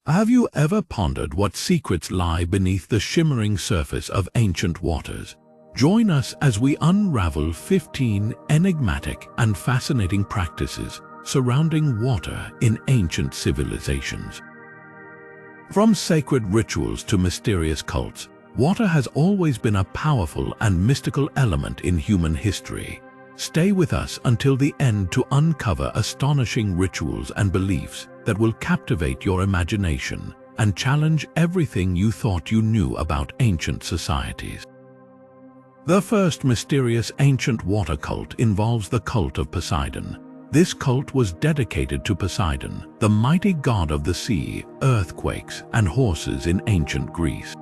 Have you ever pondered what secrets lie beneath the shimmering surface of ancient waters? Join us as we unravel 15 enigmatic and fascinating practices surrounding water in ancient civilizations. From sacred rituals to mysterious cults, water has always been a powerful and mystical element in human history. Stay with us until the end to uncover astonishing rituals and beliefs that will captivate your imagination and challenge everything you thought you knew about ancient societies. The first mysterious ancient water cult involves the cult of Poseidon. This cult was dedicated to Poseidon, the mighty god of the sea, earthquakes, and horses in ancient Greece.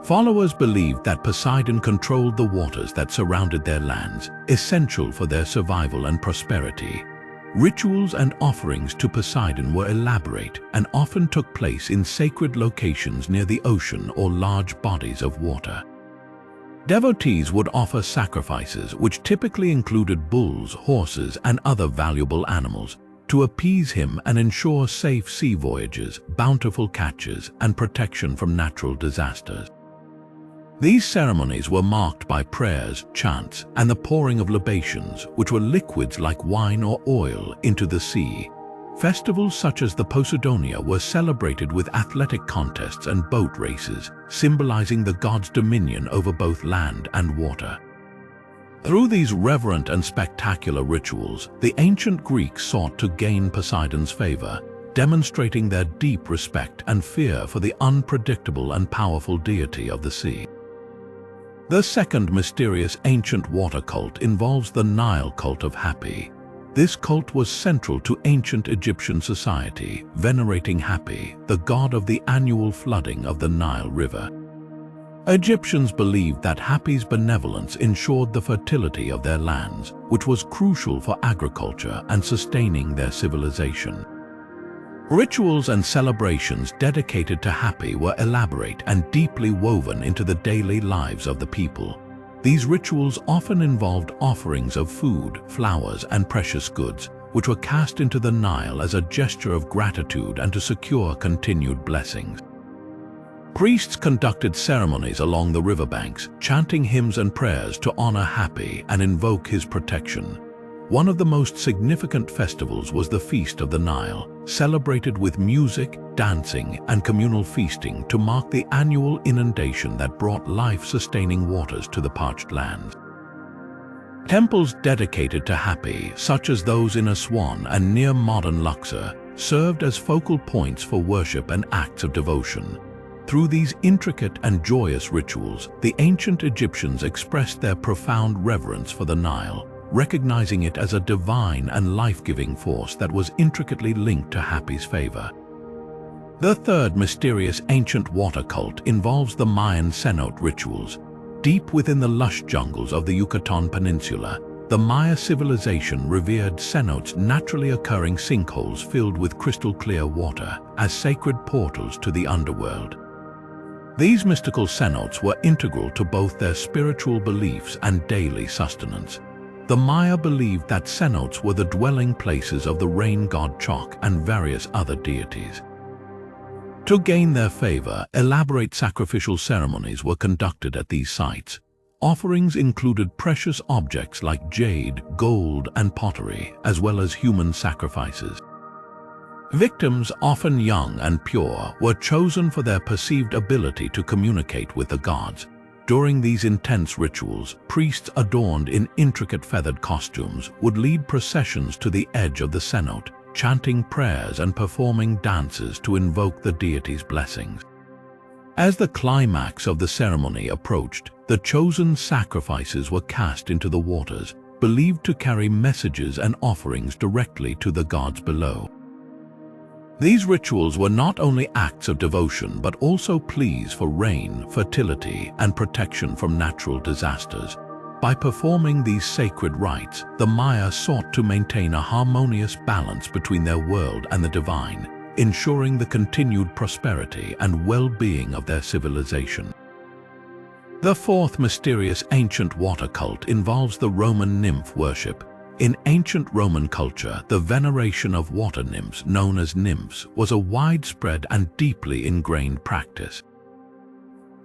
Followers believed that Poseidon controlled the waters that surrounded their lands, essential for their survival and prosperity. Rituals and offerings to Poseidon were elaborate and often took place in sacred locations near the ocean or large bodies of water. Devotees would offer sacrifices, which typically included bulls, horses, and other valuable animals, to appease him and ensure safe sea voyages, bountiful catches, and protection from natural disasters. These ceremonies were marked by prayers, chants, and the pouring of libations, which were liquids like wine or oil, into the sea. Festivals such as the Poseidonia were celebrated with athletic contests and boat races, symbolizing the god's dominion over both land and water. Through these reverent and spectacular rituals, the ancient Greeks sought to gain Poseidon's favor, demonstrating their deep respect and fear for the unpredictable and powerful deity of the sea. The second mysterious ancient water cult involves the Nile cult of Hapi. This cult was central to ancient Egyptian society, venerating Hapi, the god of the annual flooding of the Nile River. Egyptians believed that Hapi's benevolence ensured the fertility of their lands, which was crucial for agriculture and sustaining their civilization. Rituals and celebrations dedicated to Hapi were elaborate and deeply woven into the daily lives of the people. These rituals often involved offerings of food, flowers, and precious goods, which were cast into the Nile as a gesture of gratitude and to secure continued blessings. Priests conducted ceremonies along the riverbanks, chanting hymns and prayers to honor Hapi and invoke his protection. One of the most significant festivals was the Feast of the Nile, celebrated with music, dancing, and communal feasting to mark the annual inundation that brought life-sustaining waters to the parched lands. Temples dedicated to Hapi, such as those in Aswan and near modern Luxor, served as focal points for worship and acts of devotion. Through these intricate and joyous rituals, the ancient Egyptians expressed their profound reverence for the Nile, recognizing it as a divine and life-giving force that was intricately linked to Hapi's favor. The third mysterious ancient water cult involves the Mayan cenote rituals. Deep within the lush jungles of the Yucatan Peninsula, the Maya civilization revered cenotes, naturally occurring sinkholes filled with crystal-clear water, as sacred portals to the underworld. These mystical cenotes were integral to both their spiritual beliefs and daily sustenance. The Maya believed that cenotes were the dwelling places of the rain god Chok and various other deities. To gain their favor, elaborate sacrificial ceremonies were conducted at these sites. Offerings included precious objects like jade, gold, and pottery, as well as human sacrifices. Victims, often young and pure, were chosen for their perceived ability to communicate with the gods. During these intense rituals, priests adorned in intricate feathered costumes would lead processions to the edge of the cenote, chanting prayers and performing dances to invoke the deity's blessings. As the climax of the ceremony approached, the chosen sacrifices were cast into the waters, believed to carry messages and offerings directly to the gods below. These rituals were not only acts of devotion but also pleas for rain, fertility, and protection from natural disasters. By performing these sacred rites, the Maya sought to maintain a harmonious balance between their world and the divine, ensuring the continued prosperity and well-being of their civilization. The fourth mysterious ancient water cult involves the Roman nymph worship. In ancient Roman culture, the veneration of water nymphs, known as nymphs, was a widespread and deeply ingrained practice.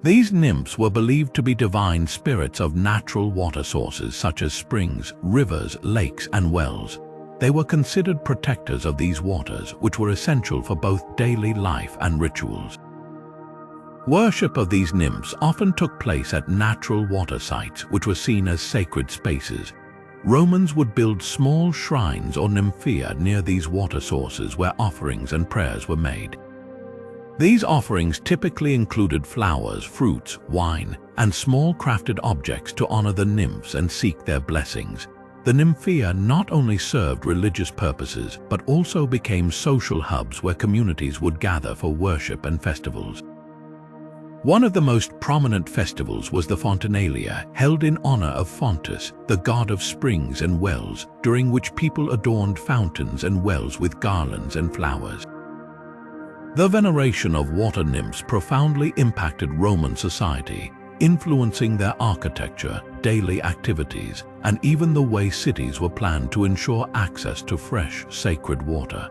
These nymphs were believed to be divine spirits of natural water sources such as springs, rivers, lakes, and wells. They were considered protectors of these waters, which were essential for both daily life and rituals. Worship of these nymphs often took place at natural water sites, which were seen as sacred spaces. Romans would build small shrines or nymphaea near these water sources where offerings and prayers were made. These offerings typically included flowers, fruits, wine, and small crafted objects to honor the nymphs and seek their blessings. The nymphaea not only served religious purposes, but also became social hubs where communities would gather for worship and festivals. One of the most prominent festivals was the Fontinalia, held in honor of Fontus, the god of springs and wells, during which people adorned fountains and wells with garlands and flowers. The veneration of water nymphs profoundly impacted Roman society, influencing their architecture, daily activities, and even the way cities were planned to ensure access to fresh, sacred water.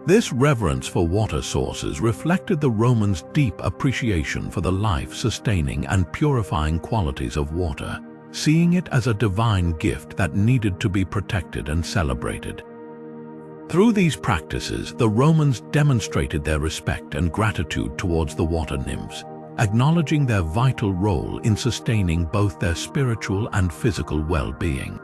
This reverence for water sources reflected the Romans' deep appreciation for the life-sustaining and purifying qualities of water, seeing it as a divine gift that needed to be protected and celebrated. Through these practices, the Romans demonstrated their respect and gratitude towards the water nymphs, acknowledging their vital role in sustaining both their spiritual and physical well-being.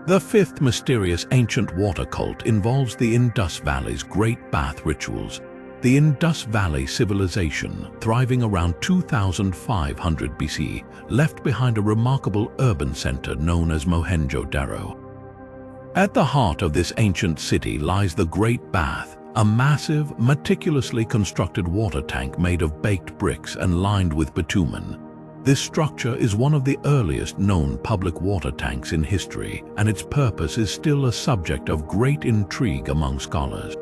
The fifth mysterious ancient water cult involves the Indus Valley's Great Bath rituals. The Indus Valley civilization, thriving around 2500 BC, left behind a remarkable urban center known as Mohenjo-Daro. At the heart of this ancient city lies the Great Bath, a massive, meticulously constructed water tank made of baked bricks and lined with bitumen. This structure is one of the earliest known public water tanks in history, and its purpose is still a subject of great intrigue among scholars.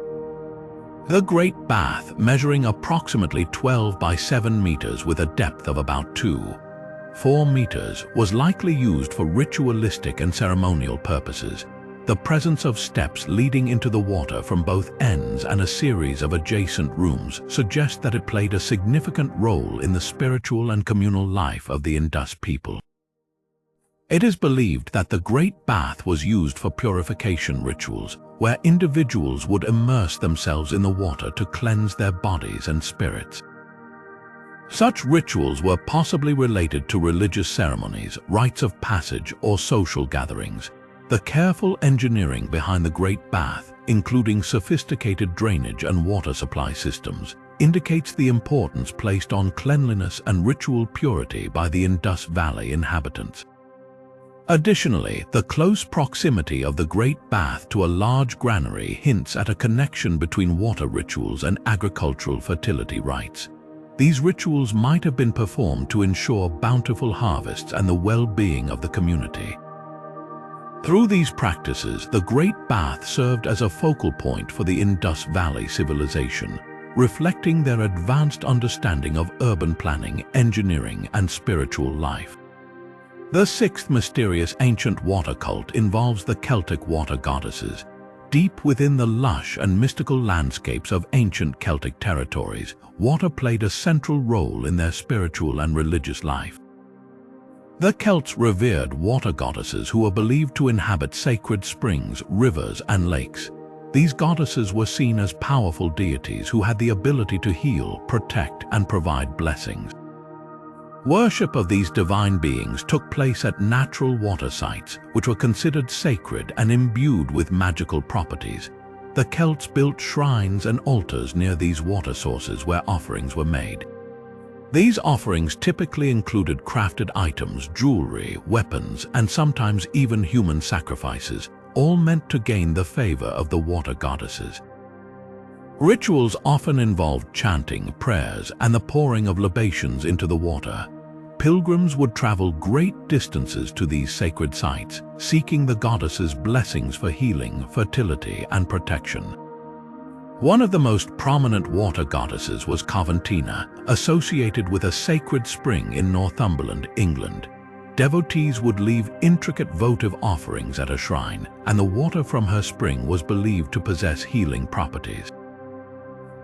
The Great Bath, measuring approximately 12 by 7 meters with a depth of about 2.4 meters, was likely used for ritualistic and ceremonial purposes. The presence of steps leading into the water from both ends and a series of adjacent rooms suggest that it played a significant role in the spiritual and communal life of the Indus people. It is believed that the Great Bath was used for purification rituals, where individuals would immerse themselves in the water to cleanse their bodies and spirits. Such rituals were possibly related to religious ceremonies, rites of passage, or social gatherings. The careful engineering behind the Great Bath, including sophisticated drainage and water supply systems, indicates the importance placed on cleanliness and ritual purity by the Indus Valley inhabitants. Additionally, the close proximity of the Great Bath to a large granary hints at a connection between water rituals and agricultural fertility rites. These rituals might have been performed to ensure bountiful harvests and the well-being of the community. Through these practices, the Great Bath served as a focal point for the Indus Valley civilization, reflecting their advanced understanding of urban planning, engineering, and spiritual life. The sixth mysterious ancient water cult involves the Celtic water goddesses. Deep within the lush and mystical landscapes of ancient Celtic territories, water played a central role in their spiritual and religious life. The Celts revered water goddesses who were believed to inhabit sacred springs, rivers, and lakes. These goddesses were seen as powerful deities who had the ability to heal, protect, and provide blessings. Worship of these divine beings took place at natural water sites, which were considered sacred and imbued with magical properties. The Celts built shrines and altars near these water sources where offerings were made. These offerings typically included crafted items, jewelry, weapons, and sometimes even human sacrifices, all meant to gain the favor of the water goddesses. Rituals often involved chanting, prayers, and the pouring of libations into the water. Pilgrims would travel great distances to these sacred sites, seeking the goddesses' blessings for healing, fertility, and protection. One of the most prominent water goddesses was Coventina, associated with a sacred spring in Northumberland, England. devotees would leave intricate votive offerings at a shrine, and the water from her spring was believed to possess healing properties.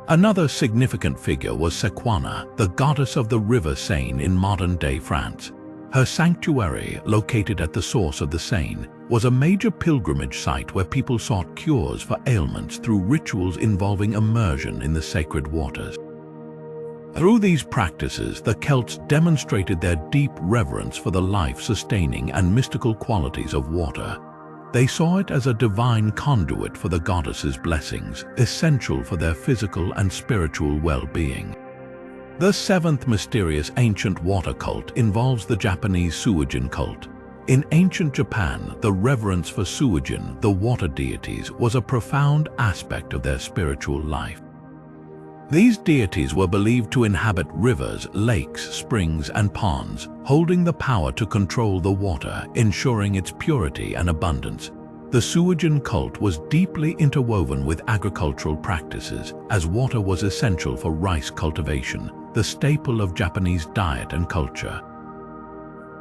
Another significant figure was Sequana, the goddess of the river Seine in modern-day France. Her sanctuary, located at the source of the Seine, was a major pilgrimage site where people sought cures for ailments through rituals involving immersion in the sacred waters. Through these practices, the Celts demonstrated their deep reverence for the life-sustaining and mystical qualities of water. They saw it as a divine conduit for the goddess's blessings, essential for their physical and spiritual well-being. The seventh mysterious ancient water cult involves the Japanese Sewagen cult. In ancient Japan, the reverence for Sewagen, the water deities, was a profound aspect of their spiritual life. These deities were believed to inhabit rivers, lakes, springs, and ponds, holding the power to control the water, ensuring its purity and abundance. The Sewagen cult was deeply interwoven with agricultural practices, as water was essential for rice cultivation, the staple of Japanese diet and culture.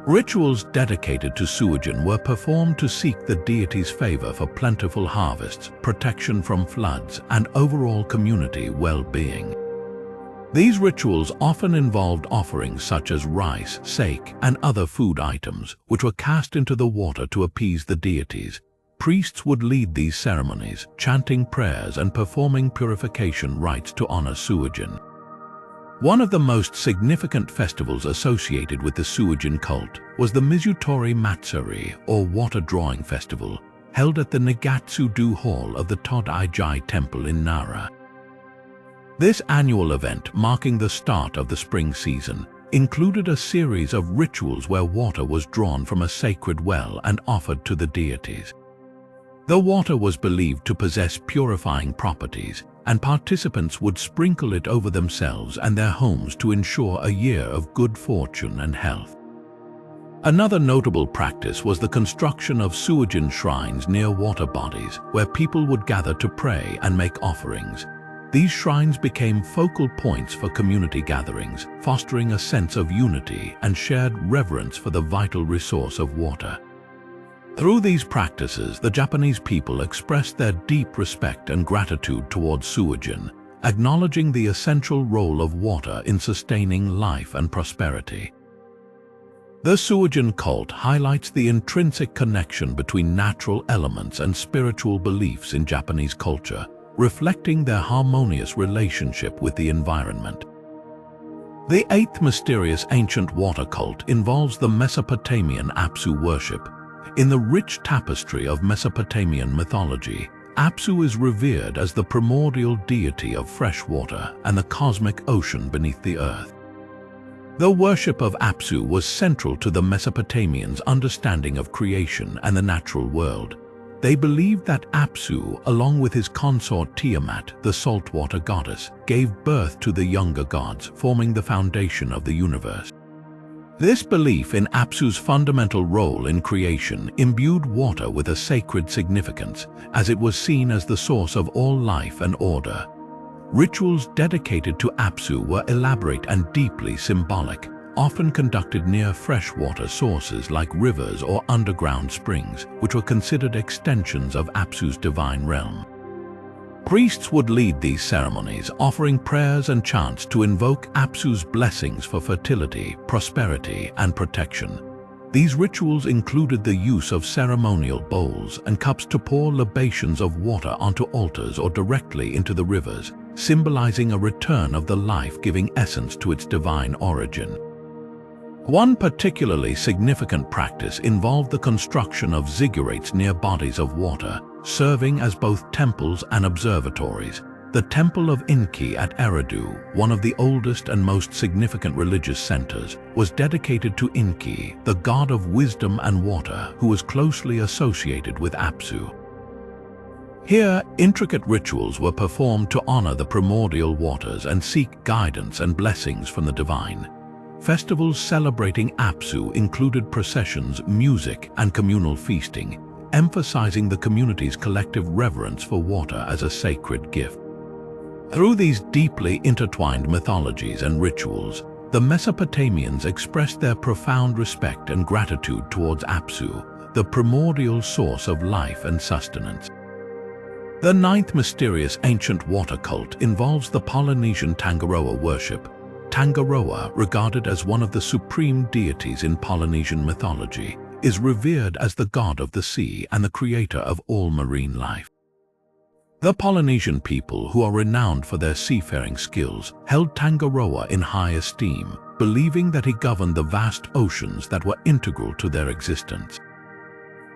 Rituals dedicated to Sewagen were performed to seek the deity's favor for plentiful harvests, protection from floods, and overall community well-being. These rituals often involved offerings such as rice, sake, and other food items, which were cast into the water to appease the deities. Priests would lead these ceremonies, chanting prayers and performing purification rites to honor Sewagen. One of the most significant festivals associated with the Sewagen cult was the Mizutori Matsuri, or Water Drawing Festival, held at the Nagatsu-do Hall of the Todai-ji Temple in Nara. This annual event, marking the start of the spring season, included a series of rituals where water was drawn from a sacred well and offered to the deities. The water was believed to possess purifying properties, and participants would sprinkle it over themselves and their homes to ensure a year of good fortune and health. Another notable practice was the construction of Sewagen shrines near water bodies, where people would gather to pray and make offerings. These shrines became focal points for community gatherings, fostering a sense of unity and shared reverence for the vital resource of water. Through these practices, the Japanese people expressed their deep respect and gratitude towards Sewagen, acknowledging the essential role of water in sustaining life and prosperity. The Sewagen cult highlights the intrinsic connection between natural elements and spiritual beliefs in Japanese culture, reflecting their harmonious relationship with the environment. The eighth mysterious ancient water cult involves the Mesopotamian Apsu worship. In the rich tapestry of Mesopotamian mythology, Apsu is revered as the primordial deity of fresh water and the cosmic ocean beneath the earth. The worship of Apsu was central to the Mesopotamians' understanding of creation and the natural world. They believed that Apsu, along with his consort Tiamat, the saltwater goddess, gave birth to the younger gods, forming the foundation of the universe. This belief in Apsu's fundamental role in creation imbued water with a sacred significance, as it was seen as the source of all life and order. Rituals dedicated to Apsu were elaborate and deeply symbolic, often conducted near freshwater sources like rivers or underground springs, which were considered extensions of Apsu's divine realm. Priests would lead these ceremonies, offering prayers and chants to invoke Apsu's blessings for fertility, prosperity, and protection. These rituals included the use of ceremonial bowls and cups to pour libations of water onto altars or directly into the rivers, symbolizing a return of the life-giving essence to its divine origin. One particularly significant practice involved the construction of ziggurats near bodies of water, serving as both temples and observatories. The Temple of Inki at Eridu, one of the oldest and most significant religious centers, was dedicated to Inki, the god of wisdom and water, who was closely associated with Apsu. Here, intricate rituals were performed to honor the primordial waters and seek guidance and blessings from the divine. Festivals celebrating Apsu included processions, music, and communal feasting, emphasizing the community's collective reverence for water as a sacred gift. Through these deeply intertwined mythologies and rituals, The Mesopotamians expressed their profound respect and gratitude towards Apsu, the primordial source of life and sustenance. The ninth mysterious ancient water cult involves the Polynesian Tangaroa worship. Tangaroa, regarded as one of the supreme deities in Polynesian mythology, is revered as the god of the sea and the creator of all marine life. The Polynesian people, who are renowned for their seafaring skills, held Tangaroa in high esteem, believing that he governed the vast oceans that were integral to their existence.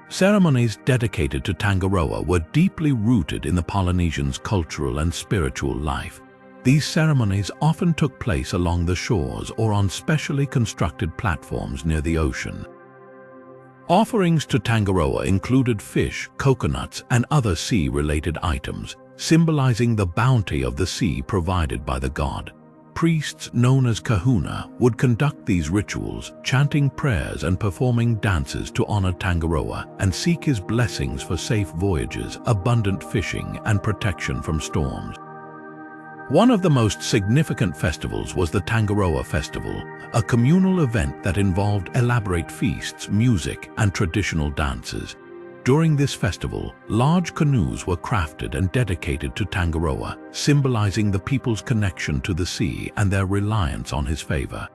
Ceremonies dedicated to Tangaroa were deeply rooted in the Polynesians' cultural and spiritual life. These ceremonies often took place along the shores or on specially constructed platforms near the ocean. Offerings to Tangaroa included fish, coconuts, and other sea-related items, symbolizing the bounty of the sea provided by the god. Priests, known as kahuna, would conduct these rituals, chanting prayers and performing dances to honor Tangaroa and seek his blessings for safe voyages, abundant fishing, and protection from storms. One of the most significant festivals was the Tangaroa Festival, a communal event that involved elaborate feasts, music, and traditional dances. During this festival, large canoes were crafted and dedicated to Tangaroa, symbolizing the people's connection to the sea and their reliance on his favor.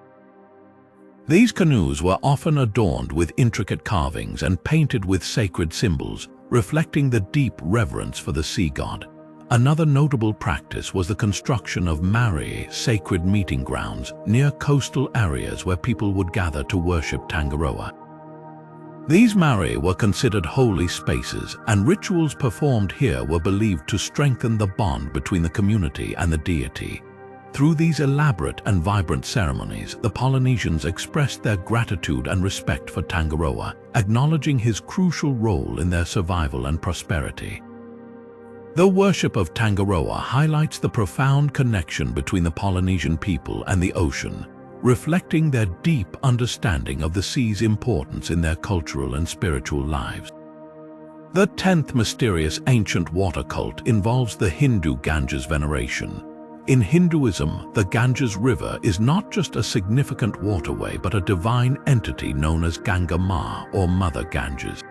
These canoes were often adorned with intricate carvings and painted with sacred symbols, reflecting the deep reverence for the sea god. Another notable practice was the construction of marae, sacred meeting grounds, near coastal areas where people would gather to worship Tangaroa. These marae were considered holy spaces, and rituals performed here were believed to strengthen the bond between the community and the deity. Through these elaborate and vibrant ceremonies, the Polynesians expressed their gratitude and respect for Tangaroa, acknowledging his crucial role in their survival and prosperity. The worship of Tangaroa highlights the profound connection between the Polynesian people and the ocean, reflecting their deep understanding of the sea's importance in their cultural and spiritual lives. The 10th mysterious ancient water cult involves the Hindu Ganges veneration. In Hinduism, the Ganges River is not just a significant waterway but a divine entity known as Ganga Ma, or Mother Ganges.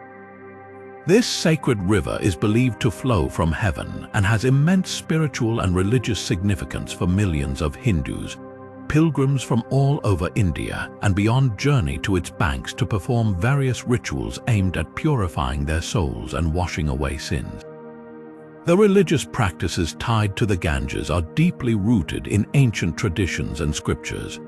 This sacred river is believed to flow from heaven and has immense spiritual and religious significance for millions of Hindus. Pilgrims from all over India and beyond journey to its banks to perform various rituals aimed at purifying their souls and washing away sins. The religious practices tied to the Ganges are deeply rooted in ancient traditions and scriptures.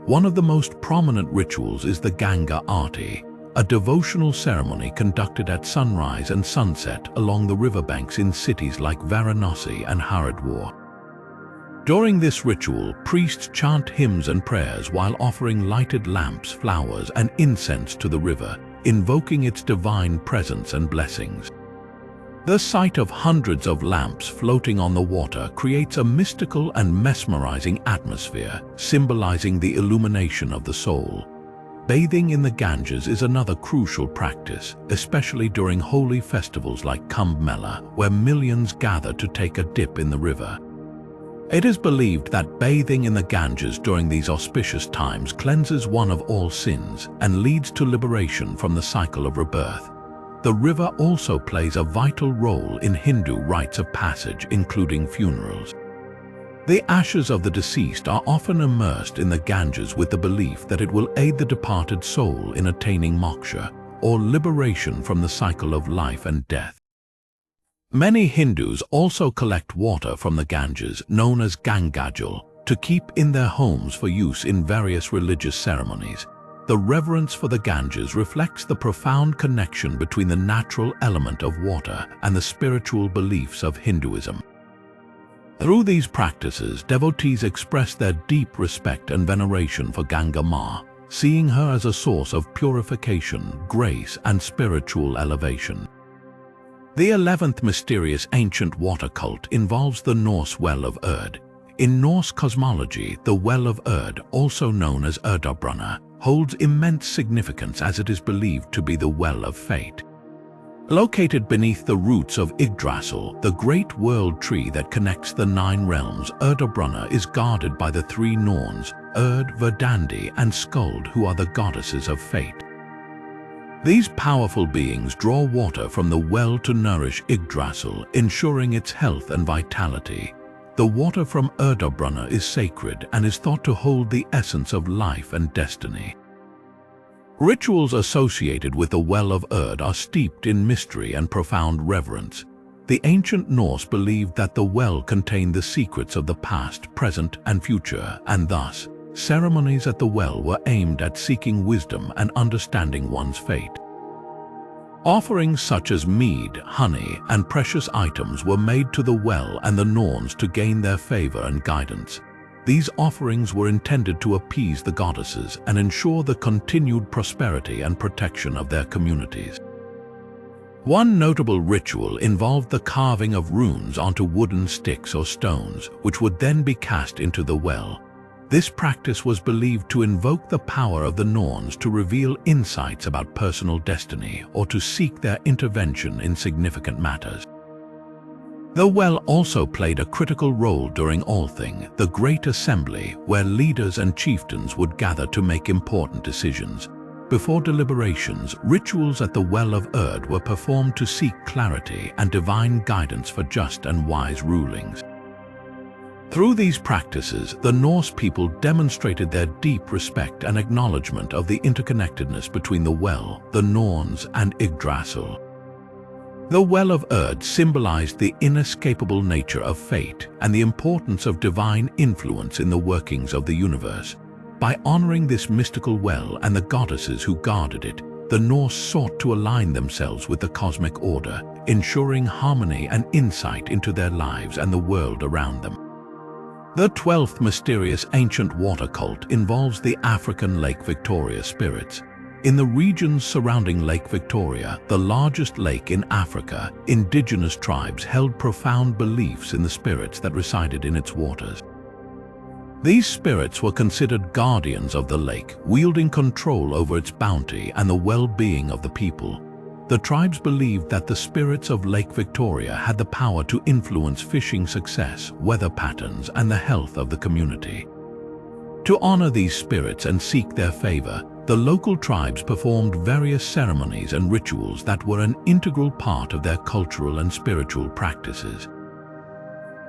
One of the most prominent rituals is the Ganga Aarti, a devotional ceremony conducted at sunrise and sunset along the riverbanks in cities like Varanasi and Haridwar. During this ritual, priests chant hymns and prayers while offering lighted lamps, flowers, and incense to the river, invoking its divine presence and blessings. The sight of hundreds of lamps floating on the water creates a mystical and mesmerizing atmosphere, symbolizing the illumination of the soul. Bathing in the Ganges is another crucial practice, especially during holy festivals like Kumbh Mela, where millions gather to take a dip in the river. It is believed that bathing in the Ganges during these auspicious times cleanses one of all sins and leads to liberation from the cycle of rebirth. The river also plays a vital role in Hindu rites of passage, including funerals. The ashes of the deceased are often immersed in the Ganges with the belief that it will aid the departed soul in attaining moksha, or liberation from the cycle of life and death. Many Hindus also collect water from the Ganges, known as Gangajal, to keep in their homes for use in various religious ceremonies. The reverence for the Ganges reflects the profound connection between the natural element of water and the spiritual beliefs of Hinduism. Through these practices, devotees express their deep respect and veneration for Ganga Ma, seeing her as a source of purification, grace, and spiritual elevation. The 11th mysterious ancient water cult involves the Norse Well of Urd. In Norse cosmology, the Well of Urd, also known as Urdabrunna, holds immense significance as it is believed to be the well of fate. Located beneath the roots of Yggdrasil, the great world tree that connects the 9 realms, Urdabrunna is guarded by the 3 Norns, Urd, Verdandi, and Skuld, who are the goddesses of fate. These powerful beings draw water from the well to nourish Yggdrasil, ensuring its health and vitality. The water from Urdabrunna is sacred and is thought to hold the essence of life and destiny. Rituals associated with the Well of Urd are steeped in mystery and profound reverence. The ancient Norse believed that the well contained the secrets of the past, present, and future, and thus, ceremonies at the well were aimed at seeking wisdom and understanding one's fate. Offerings such as mead, honey, and precious items were made to the well and the Norns to gain their favor and guidance. These offerings were intended to appease the goddesses and ensure the continued prosperity and protection of their communities. One notable ritual involved the carving of runes onto wooden sticks or stones, which would then be cast into the well. This practice was believed to invoke the power of the Norns to reveal insights about personal destiny or to seek their intervention in significant matters. The well also played a critical role during Althing, the Great Assembly, where leaders and chieftains would gather to make important decisions. Before deliberations, rituals at the Well of Urd were performed to seek clarity and divine guidance for just and wise rulings. Through these practices, the Norse people demonstrated their deep respect and acknowledgement of the interconnectedness between the well, the Norns, and Yggdrasil. The Well of Urd symbolized the inescapable nature of fate and the importance of divine influence in the workings of the universe. By honoring this mystical well and the goddesses who guarded it, the Norse sought to align themselves with the cosmic order, ensuring harmony and insight into their lives and the world around them. The 12th mysterious ancient water cult involves the African Lake Victoria spirits. In the regions surrounding Lake Victoria, the largest lake in Africa, indigenous tribes held profound beliefs in the spirits that resided in its waters. These spirits were considered guardians of the lake, wielding control over its bounty and the well-being of the people. The tribes believed that the spirits of Lake Victoria had the power to influence fishing success, weather patterns, and the health of the community. To honor these spirits and seek their favor, the local tribes performed various ceremonies and rituals that were an integral part of their cultural and spiritual practices.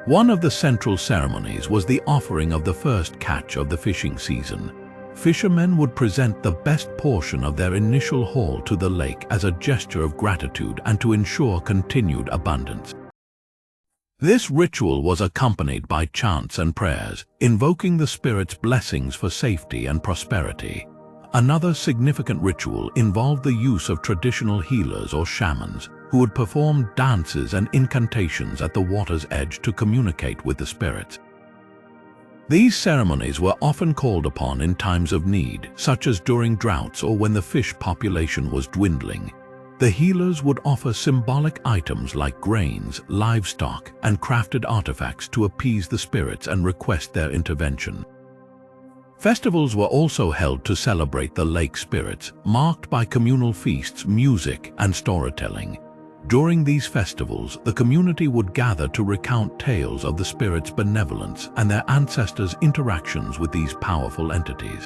One of the central ceremonies was the offering of the first catch of the fishing season. Fishermen would present the best portion of their initial haul to the lake as a gesture of gratitude and to ensure continued abundance. This ritual was accompanied by chants and prayers, invoking the spirits' blessings for safety and prosperity. Another significant ritual involved the use of traditional healers or shamans, who would perform dances and incantations at the water's edge to communicate with the spirits. These ceremonies were often called upon in times of need, such as during droughts or when the fish population was dwindling. The healers would offer symbolic items like grains, livestock, and crafted artifacts to appease the spirits and request their intervention. Festivals were also held to celebrate the lake spirits, marked by communal feasts, music, and storytelling. During these festivals, the community would gather to recount tales of the spirits' benevolence and their ancestors' interactions with these powerful entities.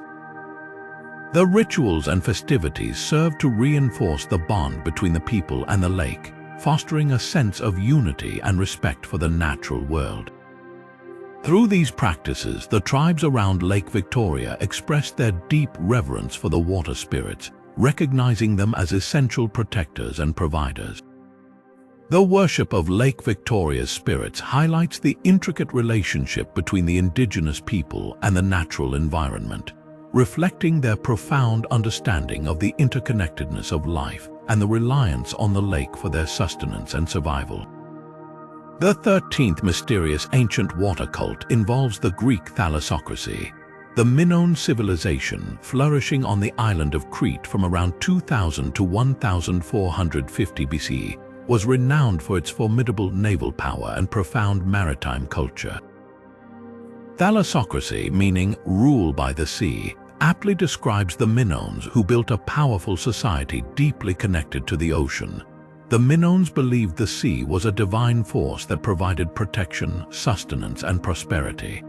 The rituals and festivities served to reinforce the bond between the people and the lake, fostering a sense of unity and respect for the natural world. Through these practices, the tribes around Lake Victoria expressed their deep reverence for the water spirits, recognizing them as essential protectors and providers. The worship of Lake Victoria's spirits highlights the intricate relationship between the indigenous people and the natural environment, reflecting their profound understanding of the interconnectedness of life and the reliance on the lake for their sustenance and survival. The 13th mysterious ancient water cult involves the Greek Thalassocracy. The Minoan civilization, flourishing on the island of Crete from around 2000 to 1450 BC, was renowned for its formidable naval power and profound maritime culture. Thalassocracy, meaning rule by the sea, aptly describes the Minoans, who built a powerful society deeply connected to the ocean. the Minoans believed the sea was a divine force that provided protection, sustenance, and prosperity.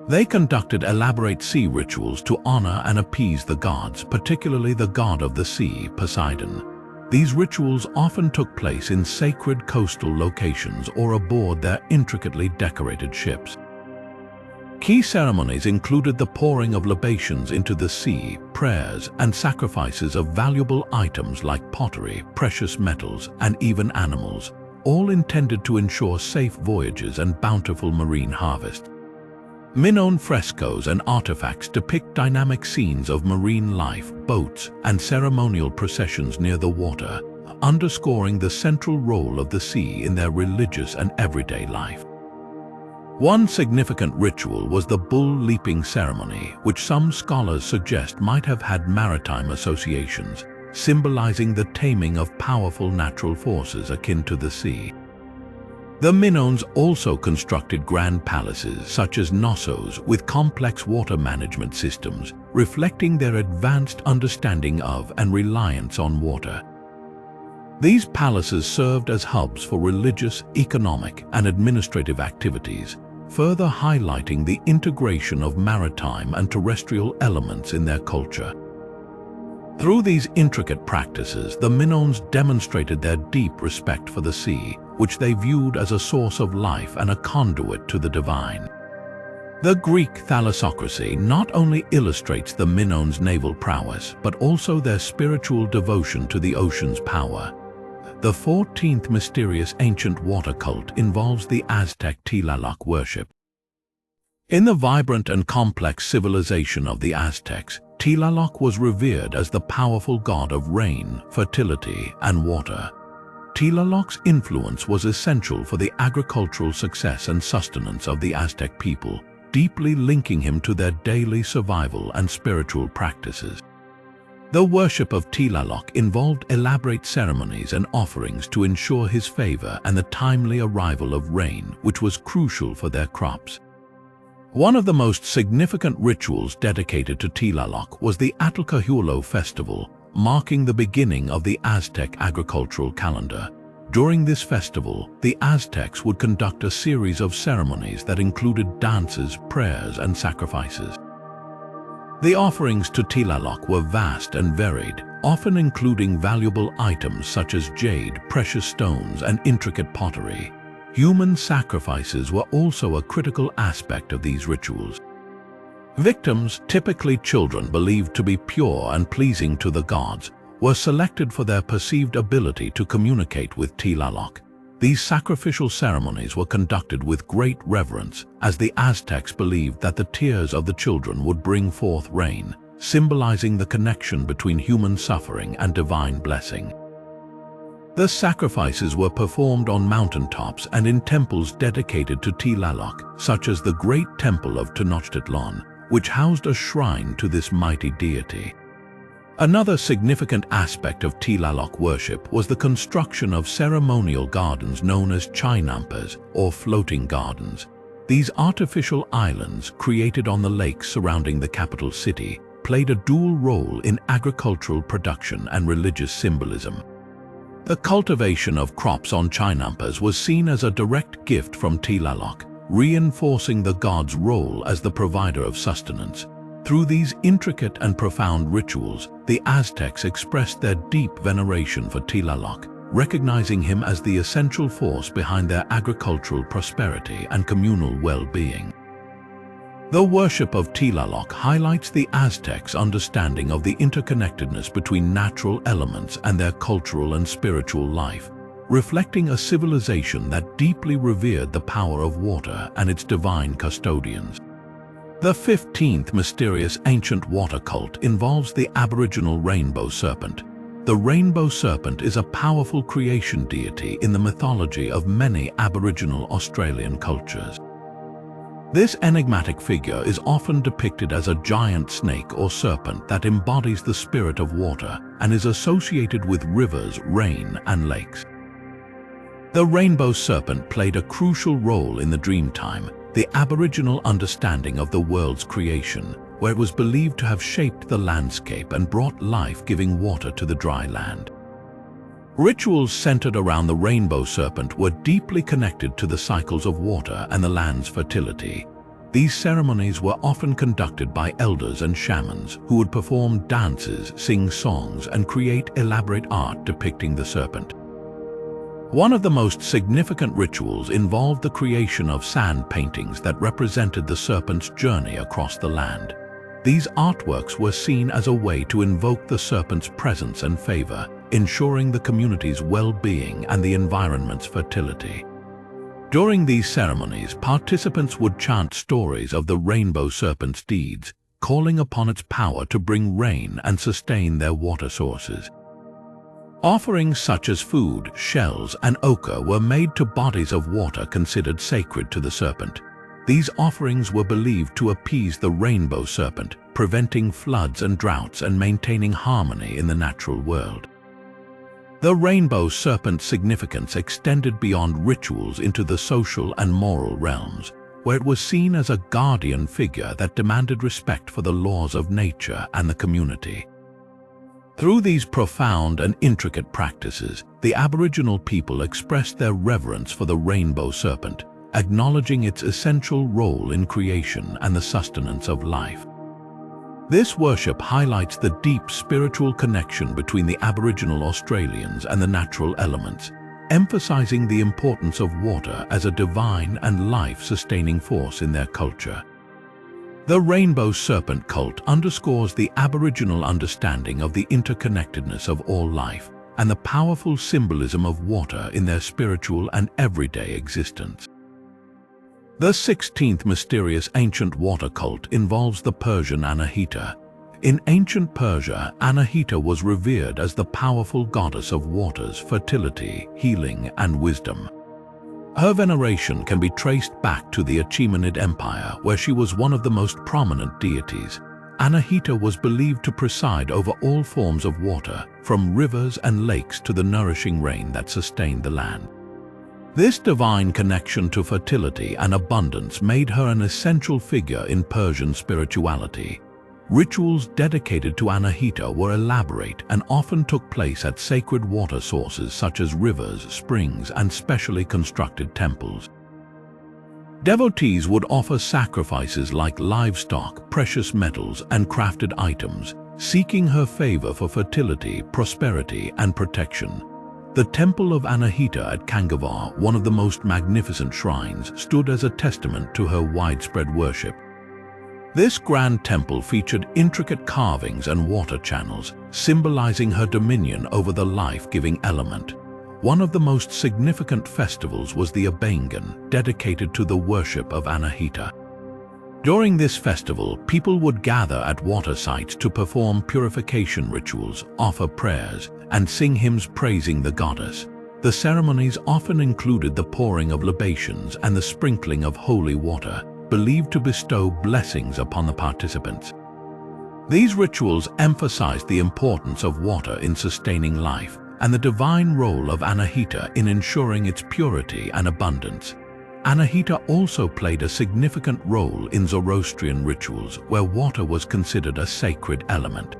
They conducted elaborate sea rituals to honor and appease the gods, particularly the god of the sea, Poseidon. These rituals often took place in sacred coastal locations or aboard their intricately decorated ships. Key ceremonies included the pouring of libations into the sea, prayers, and sacrifices of valuable items like pottery, precious metals, and even animals, all intended to ensure safe voyages and bountiful marine harvest. Minoan frescoes and artifacts depict dynamic scenes of marine life, boats, and ceremonial processions near the water, underscoring the central role of the sea in their religious and everyday life. One significant ritual was the bull leaping ceremony, which some scholars suggest might have had maritime associations, symbolizing the taming of powerful natural forces akin to the sea. The Minoans also constructed grand palaces such as Knossos with complex water management systems, reflecting their advanced understanding of and reliance on water. These palaces served as hubs for religious, economic, and administrative activities, further highlighting the integration of maritime and terrestrial elements in their culture. Through these intricate practices, the Minoans demonstrated their deep respect for the sea, which they viewed as a source of life and a conduit to the divine. The Greek Thalassocracy not only illustrates the Minoans' naval prowess, but also their spiritual devotion to the ocean's power. The 14th mysterious ancient water cult involves the Aztec Tlaloc worship. In the vibrant and complex civilization of the Aztecs, Tlaloc was revered as the powerful god of rain, fertility, and water. Tlaloc's influence was essential for the agricultural success and sustenance of the Aztec people, deeply linking him to their daily survival and spiritual practices. The worship of Tlaloc involved elaborate ceremonies and offerings to ensure his favor and the timely arrival of rain, which was crucial for their crops. One of the most significant rituals dedicated to Tlaloc was the Atlcahulo festival, marking the beginning of the Aztec agricultural calendar. During this festival, the Aztecs would conduct a series of ceremonies that included dances, prayers, and sacrifices. The offerings to Tlaloc were vast and varied, often including valuable items such as jade, precious stones, and intricate pottery. Human sacrifices were also a critical aspect of these rituals. Victims, typically children believed to be pure and pleasing to the gods, were selected for their perceived ability to communicate with Tlaloc. These sacrificial ceremonies were conducted with great reverence, as the Aztecs believed that the tears of the children would bring forth rain, symbolizing the connection between human suffering and divine blessing. The sacrifices were performed on mountaintops and in temples dedicated to Tlaloc, such as the Great Temple of Tenochtitlan, which housed a shrine to this mighty deity. Another significant aspect of Tlaloc worship was the construction of ceremonial gardens known as chinampas, or floating gardens. These artificial islands, created on the lakes surrounding the capital city, played a dual role in agricultural production and religious symbolism. The cultivation of crops on chinampas was seen as a direct gift from Tlaloc, reinforcing the god's role as the provider of sustenance. Through these intricate and profound rituals, the Aztecs expressed their deep veneration for Tlaloc, recognizing him as the essential force behind their agricultural prosperity and communal well-being. The worship of Tlaloc highlights the Aztecs' understanding of the interconnectedness between natural elements and their cultural and spiritual life, reflecting a civilization that deeply revered the power of water and its divine custodians. The 15th mysterious ancient water cult involves the Aboriginal rainbow serpent. The rainbow serpent is a powerful creation deity in the mythology of many Aboriginal Australian cultures. This enigmatic figure is often depicted as a giant snake or serpent that embodies the spirit of water and is associated with rivers, rain, and lakes. The rainbow serpent played a crucial role in the Dreamtime, the Aboriginal understanding of the world's creation, where it was believed to have shaped the landscape and brought life-giving water to the dry land. Rituals centered around the rainbow serpent were deeply connected to the cycles of water and the land's fertility. These ceremonies were often conducted by elders and shamans who would perform dances, sing songs, and create elaborate art depicting the serpent. One of the most significant rituals involved the creation of sand paintings that represented the serpent's journey across the land. These artworks were seen as a way to invoke the serpent's presence and favor, ensuring the community's well-being and the environment's fertility. During these ceremonies, participants would chant stories of the rainbow serpent's deeds, calling upon its power to bring rain and sustain their water sources. Offerings such as food, shells, and ochre were made to bodies of water considered sacred to the serpent. These offerings were believed to appease the rainbow serpent, preventing floods and droughts and maintaining harmony in the natural world. The rainbow serpent's significance extended beyond rituals into the social and moral realms, where it was seen as a guardian figure that demanded respect for the laws of nature and the community. Through these profound and intricate practices, the Aboriginal people expressed their reverence for the rainbow serpent, acknowledging its essential role in creation and the sustenance of life. This worship highlights the deep spiritual connection between the Aboriginal Australians and the natural elements, emphasizing the importance of water as a divine and life-sustaining force in their culture. The rainbow serpent cult underscores the Aboriginal understanding of the interconnectedness of all life and the powerful symbolism of water in their spiritual and everyday existence. The 16th mysterious ancient water cult involves the Persian Anahita. In ancient Persia, Anahita was revered as the powerful goddess of waters, fertility, healing, and wisdom. Her veneration can be traced back to the Achaemenid Empire, where she was one of the most prominent deities. Anahita was believed to preside over all forms of water, from rivers and lakes to the nourishing rain that sustained the land. This divine connection to fertility and abundance made her an essential figure in Persian spirituality. Rituals dedicated to Anahita were elaborate and often took place at sacred water sources such as rivers, springs, and specially constructed temples. Devotees would offer sacrifices like livestock, precious metals, and crafted items, seeking her favor for fertility, prosperity, and protection. The Temple of Anahita at Tangaroa, one of the most magnificent shrines, stood as a testament to her widespread worship. This grand temple featured intricate carvings and water channels, symbolizing her dominion over the life-giving element. One of the most significant festivals was the Sewagen, dedicated to the worship of Anahita. During this festival, people would gather at water sites to perform purification rituals, offer prayers, and sing hymns praising the goddess. The ceremonies often included the pouring of libations and the sprinkling of holy water, believed to bestow blessings upon the participants. These rituals emphasized the importance of water in sustaining life and the divine role of Anahita in ensuring its purity and abundance. Anahita also played a significant role in Zoroastrian rituals, where water was considered a sacred element.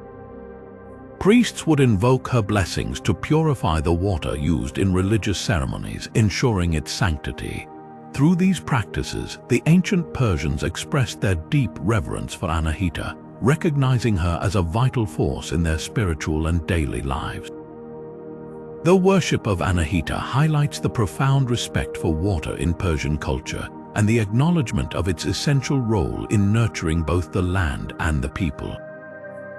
Priests would invoke her blessings to purify the water used in religious ceremonies, ensuring its sanctity. Through these practices, the ancient Persians expressed their deep reverence for Anahita, recognizing her as a vital force in their spiritual and daily lives. The worship of Anahita highlights the profound respect for water in Persian culture and the acknowledgement of its essential role in nurturing both the land and the people.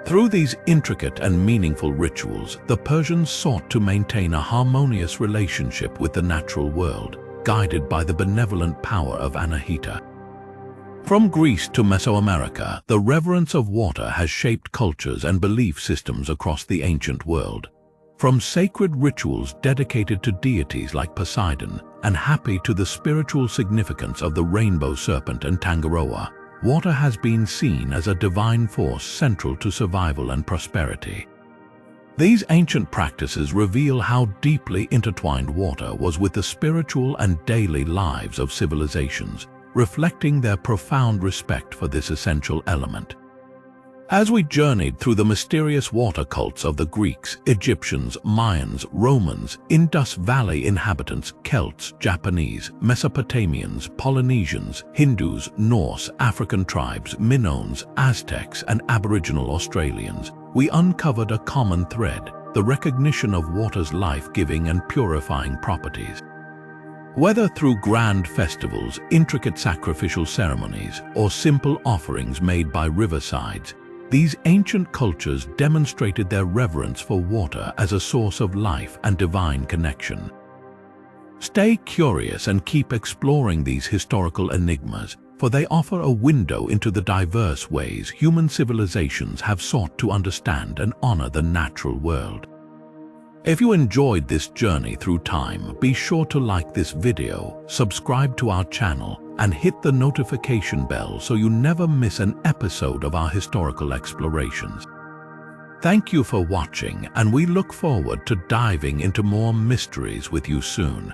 Through these intricate and meaningful rituals, the Persians sought to maintain a harmonious relationship with the natural world, guided by the benevolent power of Anahita. From Greece to Mesoamerica, the reverence of water has shaped cultures and belief systems across the ancient world. From sacred rituals dedicated to deities like Poseidon and Hapi to the spiritual significance of the rainbow serpent and Tangaroa, water has been seen as a divine force central to survival and prosperity. These ancient practices reveal how deeply intertwined water was with the spiritual and daily lives of civilizations, reflecting their profound respect for this essential element. As we journeyed through the mysterious water cults of the Greeks, Egyptians, Mayans, Romans, Indus Valley inhabitants, Celts, Japanese, Mesopotamians, Polynesians, Hindus, Norse, African tribes, Minoans, Aztecs, and Aboriginal Australians, we uncovered a common thread: the recognition of water's life-giving and purifying properties. Whether through grand festivals, intricate sacrificial ceremonies, or simple offerings made by riversides, these ancient cultures demonstrated their reverence for water as a source of life and divine connection. Stay curious and keep exploring these historical enigmas, for they offer a window into the diverse ways human civilizations have sought to understand and honor the natural world. If you enjoyed this journey through time, be sure to like this video, subscribe to our channel, and hit the notification bell so you never miss an episode of our historical explorations. Thank you for watching, and we look forward to diving into more mysteries with you soon.